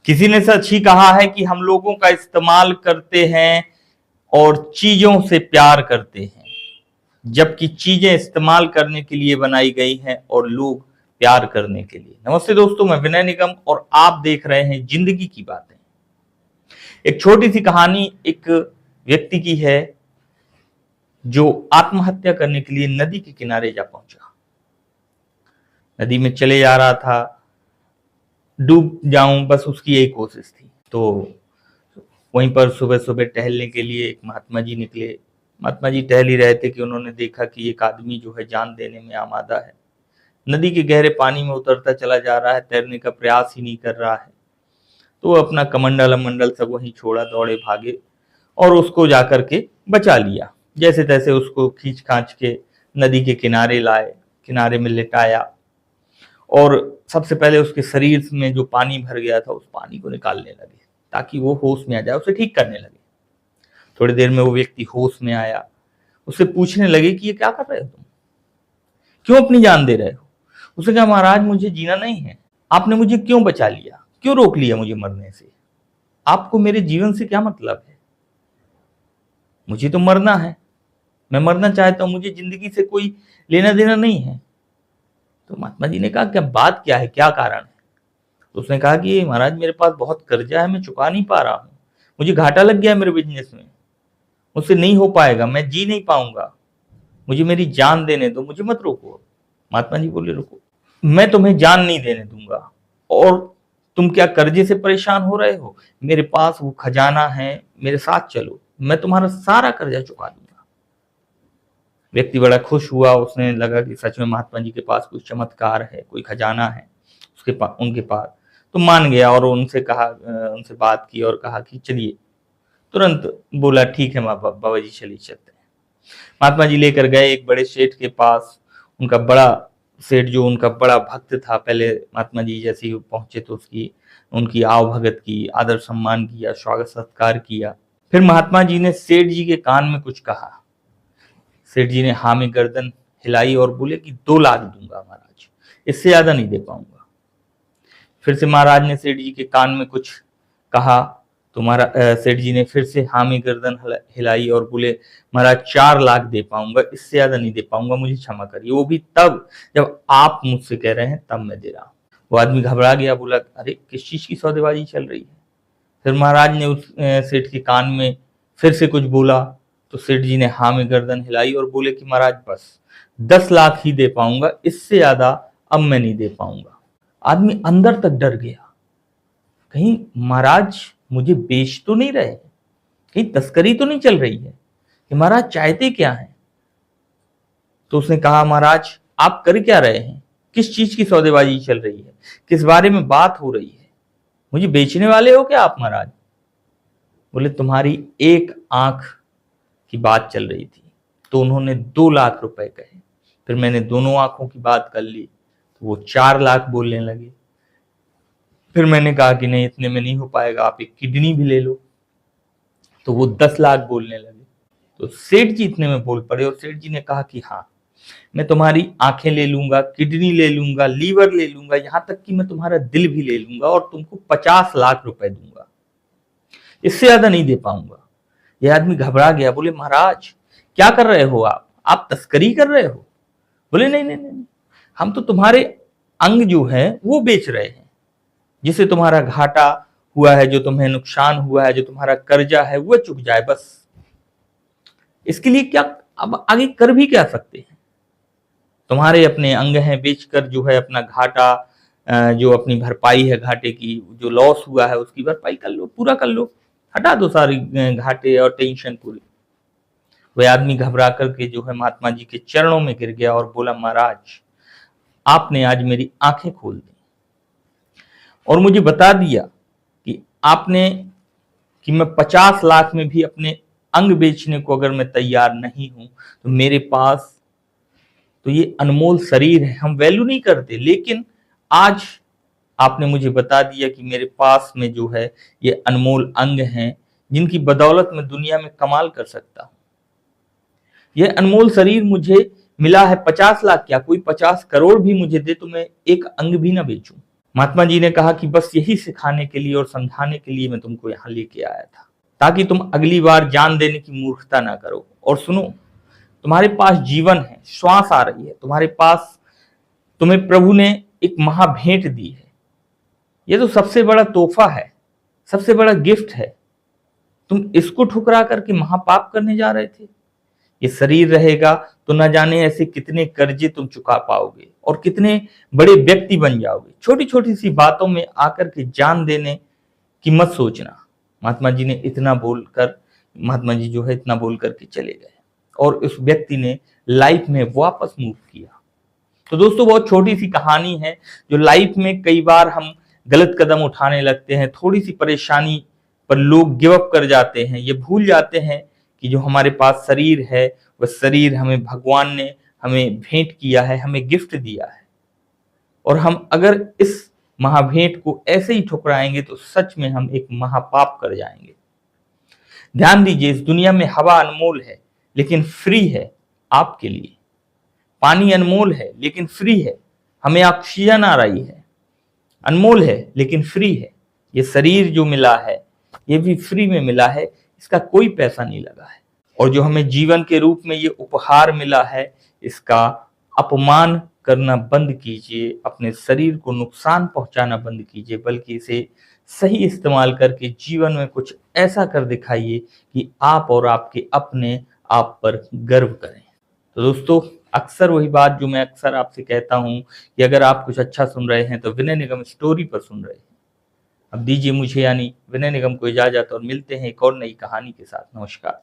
किसी ने सच ही कहा है कि हम लोगों का इस्तेमाल करते हैं और चीजों से प्यार करते हैं, जबकि चीजें इस्तेमाल करने के लिए बनाई गई हैं और लोग प्यार करने के लिए। नमस्ते दोस्तों, मैं विनय निगम और आप देख रहे हैं जिंदगी की बातें। एक छोटी सी कहानी एक व्यक्ति की है जो आत्महत्या करने के लिए नदी के किनारे जा पहुंचा। नदी में चले जा रहा था, डूब जाऊं बस उसकी यही कोशिश थी। तो वहीं पर सुबह सुबह टहलने के लिए एक महात्मा जी निकले। महात्मा जी टहल ही रहे थे कि उन्होंने देखा कि एक आदमी जो है जान देने में आमादा है, नदी के गहरे पानी में उतरता चला जा रहा है, तैरने का प्रयास ही नहीं कर रहा है। तो वो अपना कमंडल सब वहीं छोड़ा, दौड़े भागे और उसको जाकर के बचा लिया। जैसे तैसे उसको खींच खांच के नदी के किनारे लाए, किनारे में लिटाया और सबसे पहले उसके शरीर में जो पानी भर गया था उस पानी को निकालने लगे ताकि वो होश में आ जाए, उसे ठीक करने लगे। थोड़ी देर में वो व्यक्ति होश में आया, उससे पूछने लगे कि ये क्या कर रहे हो तुम, क्यों अपनी जान दे रहे हो। उसने कहा, महाराज मुझे जीना नहीं है, आपने मुझे क्यों बचा लिया, क्यों रोक लिया मुझे मरने से, आपको मेरे जीवन से क्या मतलब है, मुझे तो मरना है, मैं मरना चाहता हूं, मुझे जिंदगी से कोई लेना देना नहीं है। तो महात्मा जी ने कहा, क्या बात क्या है, क्या कारण है। तो उसने कहा कि महाराज मेरे पास बहुत कर्जा है, मैं चुका नहीं पा रहा हूँ, मुझे घाटा लग गया है मेरे बिजनेस में, मुझसे नहीं हो पाएगा, मैं जी नहीं पाऊंगा, मुझे मेरी जान देने दो, मुझे मत रोको। महात्मा जी बोले, रुको, मैं तुम्हें जान नहीं देने दूंगा। और तुम क्या कर्जे से परेशान हो रहे हो, मेरे पास वो खजाना है, मेरे साथ चलो, मैं तुम्हारा सारा कर्जा चुका दूंगा। व्यक्ति बड़ा खुश हुआ, उसने लगा कि सच में महात्मा जी के पास कुछ चमत्कार है, कोई खजाना है उनके पास। तो मान गया और उनसे बात की और कहा कि चलिए। तुरंत बोला, ठीक है बाबा जी, चलिए चलते हैं। महात्मा जी लेकर गए एक बड़े सेठ के पास। उनका बड़ा सेठ जो उनका बड़ा भक्त था, पहले महात्मा जी जैसे ही पहुंचे तो उनकी आव भगत की, आदर सम्मान किया, स्वागत सत्कार किया। फिर महात्मा जी ने सेठ जी के कान में कुछ कहा। सेठ जी ने हाँ में गर्दन हिलाई और बोले कि 2 लाख दूंगा महाराज, इससे ज्यादा नहीं दे पाऊंगा। फिर से महाराज ने सेठ जी के कान में कुछ कहा तो सेठ जी ने फिर से हाँ में गर्दन हिलाई और बोले, महाराज 4 लाख दे पाऊंगा, इससे ज्यादा नहीं दे पाऊंगा, मुझे क्षमा करिए, वो भी तब जब आप मुझसे कह रहे हैं तब मैं दे रहा हूं। वो आदमी घबरा गया, बोला, अरे किस चीज की सौदेबाजी चल रही है। फिर महाराज ने उस सेठ के कान में फिर से कुछ बोला तो सेठ जी ने हाँ में गर्दन हिलाई और बोले कि महाराज बस 10 लाख ही दे पाऊंगा, इससे ज्यादा अब मैं नहीं दे पाऊंगा। आदमी अंदर तक डर गया, कहीं महाराज मुझे बेच तो नहीं रहे, कहीं तस्करी तो नहीं चल रही है, कि महाराज चाहते क्या है। तो उसने कहा, महाराज आप कर क्या रहे हैं, किस चीज की सौदेबाजी चल रही है, किस बारे में बात हो रही है, मुझे बेचने वाले हो क्या आप महाराज। बोले, तुम्हारी एक आंख की बात चल रही थी तो उन्होंने 2 लाख रुपए कहे, फिर मैंने दोनों आंखों की बात कर ली तो वो 4 लाख बोलने लगे। फिर मैंने कहा कि नहीं, इतने में नहीं हो पाएगा, आप एक किडनी भी ले लो, तो वो 10 लाख बोलने लगे। तो सेठ जी इतने में बोल पड़े और सेठ जी ने कहा कि हाँ, मैं तुम्हारी आंखें ले लूंगा, किडनी ले लूंगा, लीवर ले लूंगा, यहां तक कि मैं तुम्हारा दिल भी ले लूंगा और तुमको 50 लाख रुपए दूंगा, इससे ज्यादा नहीं दे पाऊंगा। यह आदमी घबरा गया, बोले, महाराज क्या कर रहे हो आप तस्करी कर रहे हो। बोले, नहीं नहीं नहीं, हम तो तुम्हारे अंग जो है वो बेच रहे हैं, जिससे तुम्हारा घाटा हुआ है, जो तुम्हें नुकसान हुआ है, जो तुम्हारा कर्जा है वो चुक जाए, बस इसके लिए क्या अब आगे कर भी क्या सकते हैं। तुम्हारे अपने अंग हैं, बेचकर जो है अपना घाटा, जो अपनी भरपाई है घाटे की, जो लॉस हुआ है उसकी भरपाई कर लो, पूरा कर लो, हटा दो सारी घाटे और टेंशन पूरी। वह आदमी घबरा करके जो है महात्मा जी के चरणों में गिर गया और बोला, महाराज आपने आज मेरी आंखें खोल दी और मुझे बता दिया कि मैं 50 लाख में भी अपने अंग बेचने को अगर मैं तैयार नहीं हूं तो मेरे पास तो ये अनमोल शरीर है, हम वैल्यू नहीं करते, लेकिन आज आपने मुझे बता दिया कि मेरे पास में जो है ये अनमोल अंग हैं जिनकी बदौलत मैं दुनिया में कमाल कर सकता हूं। यह अनमोल शरीर मुझे मिला है, 50 लाख क्या, कोई 50 करोड़ भी मुझे दे तो मैं एक अंग भी ना बेचूं। महात्मा जी ने कहा कि बस यही सिखाने के लिए और समझाने के लिए मैं तुमको यहाँ लेके आया था, ताकि तुम अगली बार जान देने की मूर्खता ना करो। और सुनो, तुम्हारे पास जीवन है, श्वास आ रही है तुम्हारे पास, तुम्हें प्रभु ने एक महाभेंट दी है। ये तो सबसे बड़ा तोहफा है, सबसे बड़ा गिफ्ट है। तुम इसको ठुकरा करके महापाप करने जा रहे थे। ये शरीर रहेगा तो न जाने ऐसे कितने कर्जे तुम चुका पाओगे और कितने बड़े व्यक्ति बन जाओगे। छोटी छोटी सी बातों में आकर के जान देने की मत सोचना। महात्मा जी ने इतना बोलकर, महात्मा जी जो है इतना बोल करके चले गए और उस व्यक्ति ने लाइफ में वापस मूव किया। तो दोस्तों, बहुत छोटी सी कहानी है जो लाइफ में कई बार हम गलत कदम उठाने लगते हैं, थोड़ी सी परेशानी पर लोग गिव अप कर जाते हैं। ये भूल जाते हैं कि जो हमारे पास शरीर है वह शरीर हमें भगवान ने हमें भेंट किया है, हमें गिफ्ट दिया है। और हम अगर इस महाभेंट को ऐसे ही ठुकराएंगे तो सच में हम एक महापाप कर जाएंगे। ध्यान दीजिए, इस दुनिया में हवा अनमोल है लेकिन फ्री है आपके लिए। पानी अनमोल है लेकिन फ्री है, हमें ऑक्सीजन आ रही है, अनमोल है लेकिन फ्री है। ये शरीर जो मिला है ये भी फ्री में मिला है, इसका कोई पैसा नहीं लगा है। और जो हमें जीवन के रूप में ये उपहार मिला है, इसका अपमान करना बंद कीजिए, अपने शरीर को नुकसान पहुंचाना बंद कीजिए, बल्कि इसे सही इस्तेमाल करके जीवन में कुछ ऐसा कर दिखाइए कि आप और आपके अपने आप पर गर्व करें। तो दोस्तों, अक्सर वही बात जो मैं अक्सर आपसे कहता हूं कि अगर आप कुछ अच्छा सुन रहे हैं तो विनय निगम स्टोरी पर सुन रहे हैं। अब दीजिए मुझे यानी विनय निगम को इजाजत और मिलते हैं एक और नई कहानी के साथ। नमस्कार।